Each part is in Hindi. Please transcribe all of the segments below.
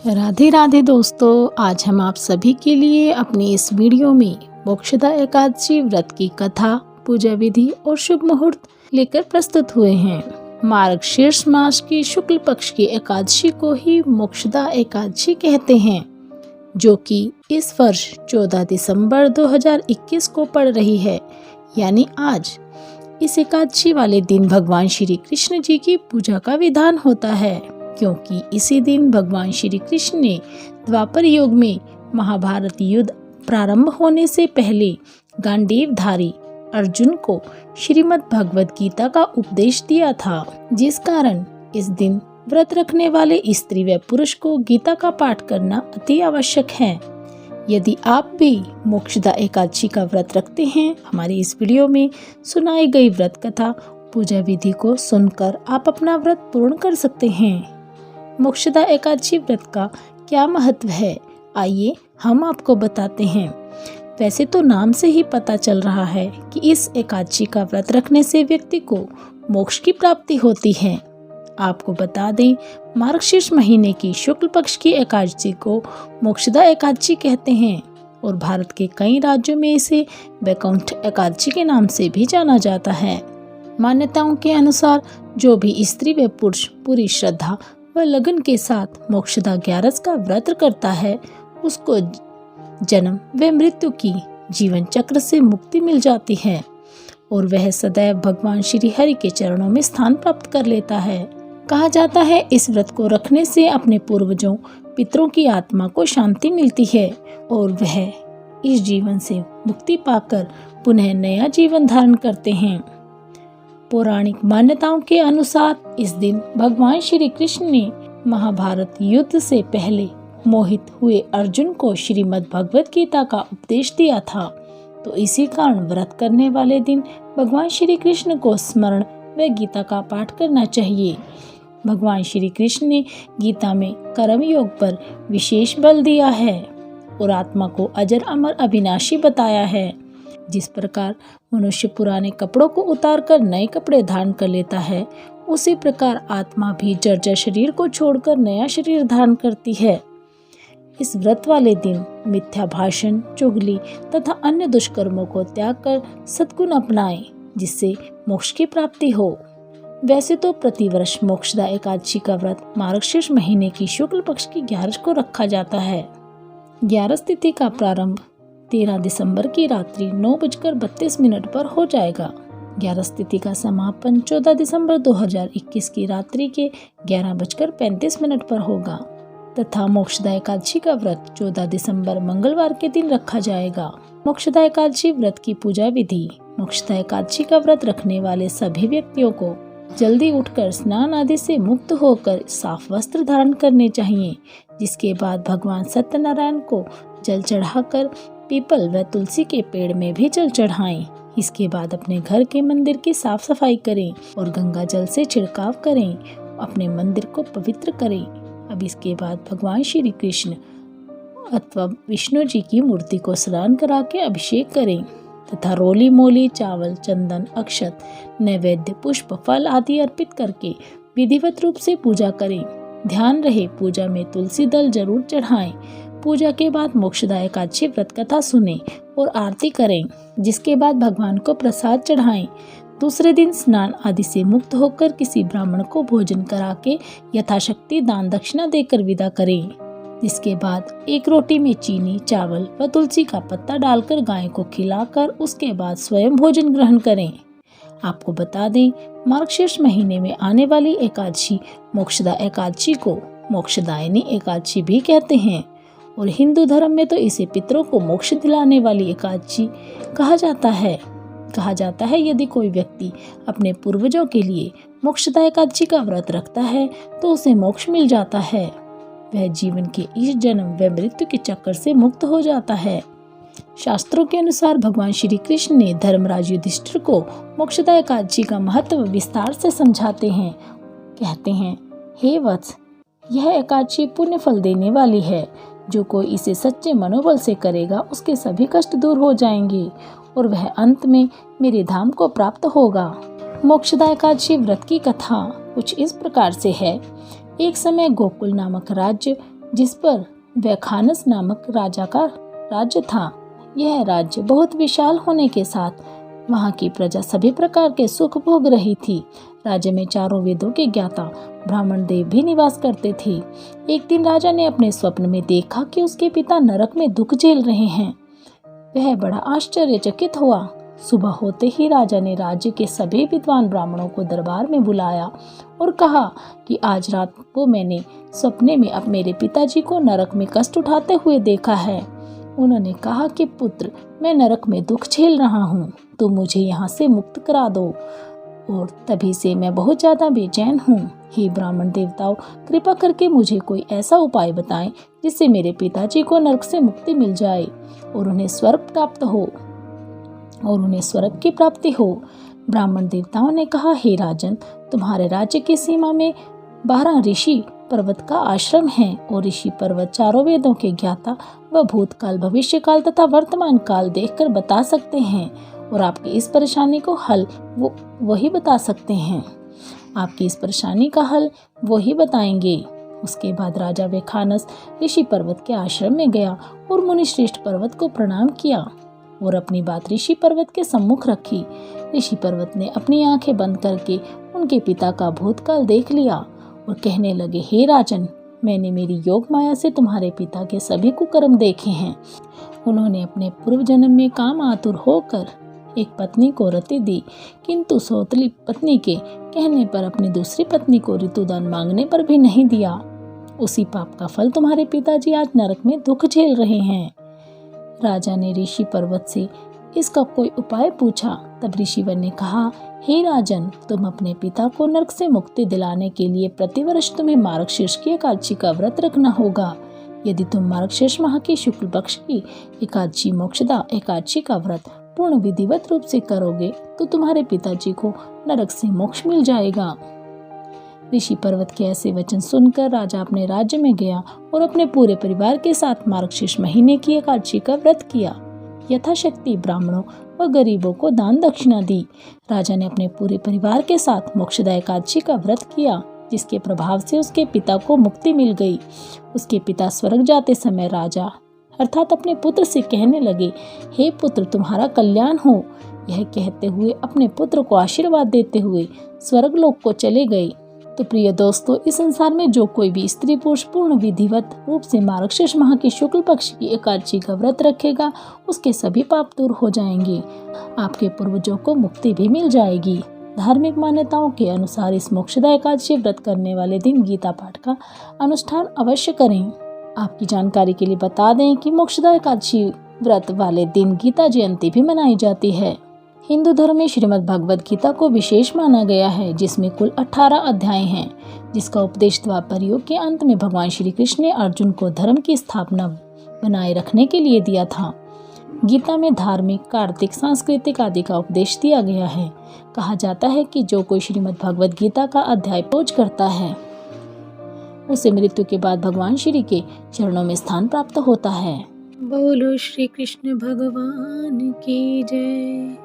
राधे राधे दोस्तों, आज हम आप सभी के लिए अपनी इस वीडियो में मोक्षदा एकादशी व्रत की कथा, पूजा विधि और शुभ मुहूर्त लेकर प्रस्तुत हुए हैं। मार्गशीर्ष मास की शुक्ल पक्ष की एकादशी को ही मोक्षदा एकादशी कहते हैं, जो कि इस वर्ष 14 दिसंबर 2021 को पड़ रही है, यानी आज। इस एकादशी वाले दिन भगवान श्री कृष्ण जी की पूजा का विधान होता है, क्योंकि इसी दिन भगवान श्री कृष्ण ने द्वापर युग में महाभारत युद्ध प्रारंभ होने से पहले गांडीवधारी अर्जुन को श्रीमद् भगवद गीता का उपदेश दिया था, जिस कारण इस दिन व्रत रखने वाले स्त्री व पुरुष को गीता का पाठ करना अति आवश्यक है। यदि आप भी मोक्षदा एकादशी का व्रत रखते हैं, हमारी इस वीडियो में सुनाई गई व्रत कथा, पूजा विधि को सुनकर आप अपना व्रत पूर्ण कर सकते हैं। मोक्षदा एकादशी व्रत का क्या महत्व है, आइए हम आपको बताते हैं। वैसे तो नाम से ही पता चल रहा है कि इस एकादशी का व्रत रखने से व्यक्ति को मोक्ष की प्राप्ति होती है। आपको बता दें, मार्गशीर्ष महीने की शुक्ल पक्ष की एकादशी को मोक्षदा एकादशी कहते हैं और भारत के कई राज्यों में इसे वैकुंठ एकादशी के नाम से भी जाना जाता है। मान्यताओं के अनुसार जो भी स्त्री व पुरुष पूरी श्रद्धा व लगन के साथ मोक्षदा 11 का व्रत करता है, उसको जन्म व मृत्यु की जीवन चक्र से मुक्ति मिल जाती है और वह सदैव भगवान श्री हरि के चरणों में स्थान प्राप्त कर लेता है। कहा जाता है, इस व्रत को रखने से अपने पूर्वजों पितरों की आत्मा को शांति मिलती है और वह इस जीवन से मुक्ति पाकर पुनः नया जीवन धारण करते हैं। पौराणिक मान्यताओं के अनुसार इस दिन भगवान श्री कृष्ण ने महाभारत युद्ध से पहले मोहित हुए अर्जुन को श्रीमद् भगवद गीता का उपदेश दिया था, तो इसी कारण व्रत करने वाले दिन भगवान श्री कृष्ण को स्मरण व गीता का पाठ करना चाहिए। भगवान श्री कृष्ण ने गीता में कर्म योग पर विशेष बल दिया है और आत्मा को अजर अमर अविनाशी बताया है। जिस प्रकार मनुष्य पुराने कपड़ों को उतार कर नए कपड़े धारण कर लेता है, उसी प्रकार आत्मा भी जर्जर शरीर को छोड़कर नया शरीर धारण करती है। इस व्रत वाले दिन मिथ्या भाषण, चुगली तथा अन्य दुष्कर्मों को त्याग कर सद्गुण अपनाएं, जिससे मोक्ष की प्राप्ति हो। वैसे तो प्रतिवर्ष मोक्षदा एकादशी का व्रत मार्गशीर्ष महीने की शुक्ल पक्ष की 11 को रखा जाता है। 11 तिथि का प्रारंभ 13 दिसंबर की रात्रि 9:32 पर हो जाएगा। 11 तिथि का समापन 14 दिसंबर 2021 की रात्रि के 11:35 पर होगा तथा मोक्षदा एकादशी का व्रत 14 दिसंबर मंगलवार के दिन रखा जाएगा। मोक्षदा एकादशी व्रत की पूजा विधि। मोक्षदा एकादशी का व्रत रखने वाले सभी व्यक्तियों को जल्दी उठकर स्नान आदि से मुक्त होकर साफ वस्त्र धारण करने चाहिए, जिसके बाद भगवान सत्यनारायण को जल चढ़ाकर पीपल व तुलसी के पेड़ में भी जल चढ़ाएं। इसके बाद अपने घर के मंदिर की साफ सफाई करें और गंगा जल से छिड़काव करें, अपने मंदिर को पवित्र करें। अब इसके बाद भगवान श्री कृष्ण अथवा विष्णु जी की मूर्ति को स्नान करा के अभिषेक करें तथा रोली मोली चावल, चंदन, अक्षत, नैवेद्य, पुष्प, फल आदि अर्पित करके विधिवत रूप से पूजा करें। ध्यान रहे, पूजा में तुलसी दल जरूर चढ़ाएं। पूजा के बाद मोक्षदा एकादशी व्रत कथा सुने और आरती करें, जिसके बाद भगवान को प्रसाद चढ़ाएं। दूसरे दिन स्नान आदि से मुक्त होकर किसी ब्राह्मण को भोजन करा के यथाशक्ति दान दक्षिणा देकर विदा करें। जिसके बाद एक रोटी में चीनी, चावल व तुलसी का पत्ता डालकर गाय को खिलाकर उसके बाद स्वयं भोजन ग्रहण करें। आपको बता दें, मार्गशीर्ष महीने में आने वाली एकादशी मोक्षदा एकादशी को मोक्षदायिनी एकादशी भी कहते हैं और हिंदू धर्म में तो इसे पितरों को मोक्ष दिलाने वाली एकादशी कहा जाता है। यदि कोई व्यक्ति अपने पूर्वजों के लिए मोक्षदा एकादशी का व्रत रखता है तो उसे मोक्ष मिल जाता है। वह जीवन के इस जन्म व मृत्यु के चक्कर से मुक्त हो जाता है। शास्त्रों के अनुसार भगवान श्री कृष्ण ने धर्मराज युधिष्ठिर को मोक्षदा एकादशी का महत्व विस्तार से समझाते हैं। कहते हैं, हे वत्स, यह एकादशी पुण्य फल देने वाली है। जो कोई इसे सच्चे मनोबल से करेगा, उसके सभी कष्ट दूर हो जाएंगे और वह अंत में मेरे धाम को प्राप्त होगा। मोक्षदा एकादशी व्रत की कथा कुछ इस प्रकार से है। एक समय गोकुल नामक राज्य जिस पर वैखानस नामक राजा का राज्य था। यह राज्य बहुत विशाल होने के साथ वहाँ की प्रजा सभी प्रकार के सुख भोग रही थी। राज्य में चारों वेदों के ज्ञाता ब्राह्मण देव भी निवास करते थे। एक दिन राजा ने अपने स्वप्न में देखा कि उसके पिता नरक में दुख झेल रहे हैं। वह बड़ा आश्चर्यचकित हुआ। सुबह होते ही राजा ने राज्य के सभी विद्वान ब्राह्मणों को दरबार में बुलाया और कहा कि आज रात को मैंने सपने में अब मेरे पिताजी को नरक में कष्ट उठाते हुए देखा है। उन्होंने कहा कि पुत्र, मैं नरक में दुख झेल रहा हूँ, तो मुझे यहाँ से मुक्त करा दो, और तभी से मैं बहुत ज्यादा बेचैन हूँ। हे ब्राह्मण देवताओं, कृपा करके मुझे कोई ऐसा उपाय बताएं जिससे मेरे पिताजी को नरक से मुक्ति मिल जाए और उन्हें स्वर्ग की प्राप्ति हो। ब्राह्मण देवताओं ने कहा, हे राजन, तुम्हारे राज्य की सीमा में 12 ऋषि पर्वत का आश्रम है और ऋषि पर्वत चारों वेदों के ज्ञाता व भूतकाल, भविष्यकाल तथा वर्तमान काल देखकर बता सकते हैं और आपकी इस परेशानी को हल वही बता सकते हैं। आपकी इस परेशानी का हल वही बताएंगे। उसके बाद राजा वैखानस ऋषि पर्वत के आश्रम में गया और मुनि श्रेष्ठ पर्वत को प्रणाम किया और अपनी बात ऋषि पर्वत के सम्मुख रखी। ऋषि पर्वत ने अपनी आंखें बंद करके उनके पिता का भूतकाल देख लिया और कहने लगे, हे राजन, मैंने मेरी योग माया से तुम्हारे पिता के सभी कुकर्म देखे हैं। उन्होंने अपने पूर्व जन्म में काम आतुर होकर एक पत्नी को रति दी, किंतु सौतेली पत्नी के कहने पर अपनी दूसरी पत्नी को ऋतुदान मांगने पर भी नहीं दिया। उसी पाप का फल तुम्हारे पिताजी आज नरक में दुख झेल रहे हैं। राजा ने ऋषि पर्वत से इसका कोई उपाय पूछा। तब ऋषिवर ने कहा, हे राजन, तुम अपने पिता को नरक से मुक्ति दिलाने के लिए प्रतिवर्ष तुम्हें मार्गशीर्ष की एकादशी का व्रत रखना होगा। यदि तुम मार्गशीर्ष माह की शुक्ल पक्ष की एकादशी मोक्षदा एकादशी का व्रत पूर्ण विधिवत रूप से करोगे तो तुम्हारे पिताजी को नरक से मोक्ष मिल जाएगा। ऋषि पर्वत के ऐसे वचन सुनकर राजा अपने राज्य में गया और अपने पूरे परिवार के साथ मार्गशीर्ष महीने की एकादशी का व्रत किया। यथाशक्ति ब्राह्मणों व गरीबों को दान दक्षिणा दी। राजा ने अपने पूरे परिवार के साथ मोक्षदा एकादशी का व्रत किया, जिसके प्रभाव से उसके पिता को मुक्ति मिल गई। उसके पिता स्वर्ग जाते समय राजा अर्थात अपने पुत्र से कहने लगे, हे पुत्र, तुम्हारा कल्याण हो। यह कहते हुए अपने पुत्र को आशीर्वाद देते हुए स्वर्ग लोक को चले गए। तो प्रिय दोस्तों, इस संसार में जो कोई भी स्त्री पुरुष पूर्ण विधिवत रूप से मार्गशीर्ष माह की शुक्ल पक्ष की एकादशी का व्रत रखेगा, उसके सभी पाप दूर हो जाएंगे। आपके पूर्वजों को मुक्ति भी मिल जाएगी। धार्मिक मान्यताओं के अनुसार इस मोक्षदा एकादशी व्रत करने वाले दिन गीता पाठ का अनुष्ठान अवश्य करें। आपकी जानकारी के लिए बता दें कि मोक्षदा एकादशी व्रत वाले दिन गीता जयंती भी मनाई जाती है। हिंदू धर्म में श्रीमद् भगवद गीता को विशेष माना गया है, जिसमें कुल 18 अध्याय हैं, जिसका उपदेश द्वापर युग के अंत में भगवान श्री कृष्ण ने अर्जुन को धर्म की स्थापना बनाए रखने के लिए दिया था। गीता में धार्मिक, कार्तिक, सांस्कृतिक आदि का उपदेश दिया गया है। कहा जाता है कि जो कोई श्रीमद् भगवद गीता का अध्याय रोज करता है, उसे मृत्यु के बाद भगवान श्री के चरणों में स्थान प्राप्त होता है। बोलो श्री कृष्ण भगवान की जय।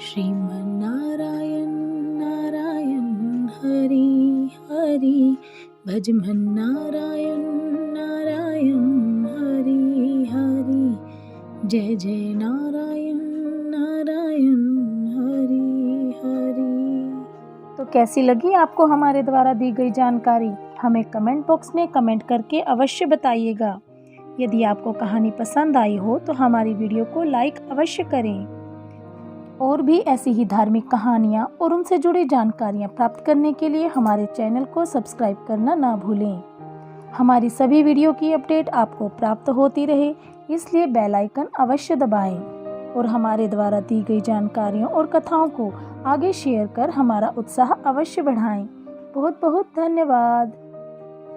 श्रीमन नारायण नारायण हरि हरि, भज मन नारायण नारायण हरि हरि, जय जय नारायण नारायण हरि हरि। तो कैसी लगी आपको हमारे द्वारा दी गई जानकारी? हमें कमेंट बॉक्स में कमेंट करके अवश्य बताइएगा। यदि आपको कहानी पसंद आई हो तो हमारी वीडियो को लाइक अवश्य करें। और भी ऐसी ही धार्मिक कहानियाँ और उनसे जुड़ी जानकारियाँ प्राप्त करने के लिए हमारे चैनल को सब्सक्राइब करना ना भूलें। हमारी सभी वीडियो की अपडेट आपको प्राप्त होती रहे, इसलिए बेल आइकन अवश्य दबाएं और हमारे द्वारा दी गई जानकारियों और कथाओं को आगे शेयर कर हमारा उत्साह अवश्य बढ़ाएं। बहुत बहुत धन्यवाद।